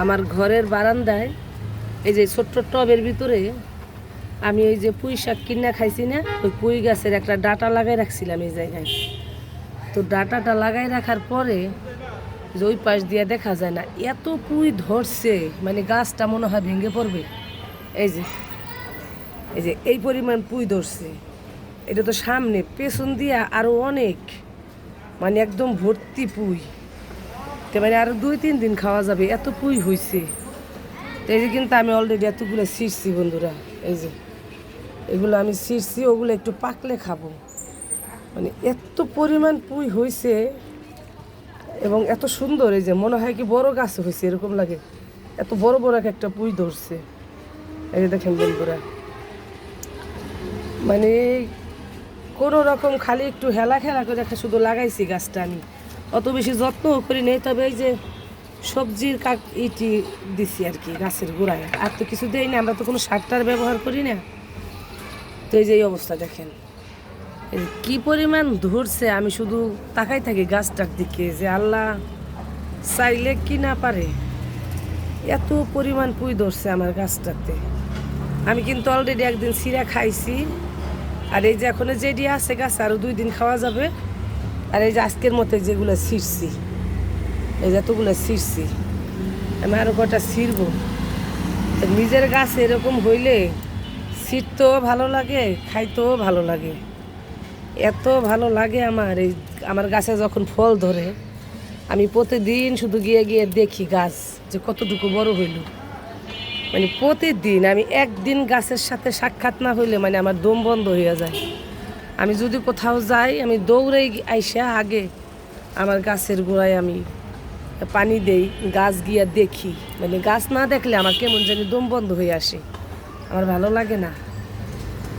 আমার ঘরের বারান্দায় এই যে ছোট্ট টবের ভিতরে আমি ওই যে পুঁই শাক কিনা খাইছি না, ওই পুঁই গাছের একটা ডাঁটা লাগাই রাখছিলাম এই জায়গায়। তো ডাঁটাটা লাগাই রাখার পরে যে ওই পাশ দিয়ে দেখা যায় না, এত পুঁই ধরছে, মানে গাছটা মনে হয় ভেঙে পড়বে। এই যে এই যে এই পরিমাণ পুঁই ধরছে। এটা তো সামনে, পেছন দিয়ে আরও অনেক, মানে একদম ভর্তি পুঁই। তো মানে আরও 2-3 দিন খাওয়া যাবে, এত পুঁই হয়েছে। তো এই যে কিন্তু আমি অলরেডি এতগুলো ছিঁড়ছি বন্ধুরা, এই যে এগুলো আমি ছিঁড়ছি, ওগুলো একটু পাকলে খাবো। মানে এত পরিমাণ পুঁই হয়েছে এবং এত সুন্দর, এই যে মনে হয় কি বড় গাছ হয়েছে এরকম লাগে, এত বড় বড় একটা পুঁই ধরছে। এই যে দেখেন বন্ধুরা, মানে কোনো রকম খালি একটু হেলা খেলা করে একটা শুধু লাগাইছি গাছটা, আমি অত বেশি যত্নও করি নেই। তবে এই যে সবজির ইটি দিছি আর কি গাছের গোড়ায়, আর তো কিছু দেই না, আমরা তো কোনো সারটার ব্যবহার করি না। তো এই যে এই অবস্থা দেখেন, কি পরিমাণ ধরছে, আমি শুধু তাকাই থাকি গাছটার দিকে যে আল্লাহ চাইলে কি না পারে, এত পরিমাণ পুঁই ধরছে আমার গাছটাতে। আমি কিন্তু অলরেডি একদিন চিরা খাইছি, আর এই যে এখন যেটি আছে গাছ আরও 2 দিন খাওয়া যাবে। আর এই যে আজকের মতো যেগুলো ছিঁড়ছি, এই যে এতগুলো ছিঁড়ছি, আমি আরও কটা ছিঁড়বো। নিজের গাছ এরকম হইলে ছিঁড়তেও ভালো লাগে, খাইতেও ভালো লাগে, এত ভালো লাগে আমার। এই আমার গাছে যখন ফল ধরে, আমি প্রতিদিন শুধু গিয়ে গিয়ে দেখি গাছ যে কতটুকু বড় হইল। মানে প্রতিদিন আমি একদিন গাছের সাথে সাক্ষাৎ না হইলে মানে আমার দম বন্ধ হয়ে যায়। আমি যদি কোথাও যাই, আমি দৌড়েই আইসা আগে আমার গাছের গোড়ায় আমি পানি দেই, গাছ গিয়া দেখি। মানে গাছ না দেখলে আমার কেমন জানি দম বন্ধ হয়ে আসে, আমার ভালো লাগে না।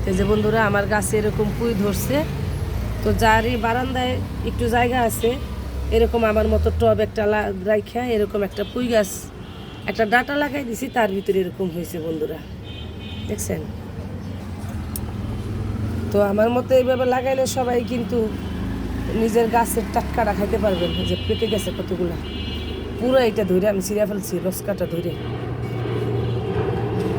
এই যে বন্ধুরা, আমার গাছে এরকম পুঁই ধরছে। তো যারই বারান্দায় একটু জায়গা আছে, এরকম আমার মতো টব একটা রাইখা এরকম একটা পুঁই গাছ, একটা ডাঁটা লাগাই দিছি, তার ভিতরে এরকম হয়েছে বন্ধুরা, দেখছেন? তো আমার মতো এইভাবে লাগাইলে সবাই কিন্তু নিজের গাছের টাটকাটা খাইতে পারবেন। যে পেকে গেছে কতগুলা, পুরো এটা ধরে আমি ছিঁড়ে ফেলছি, লস্কাটা ধরে।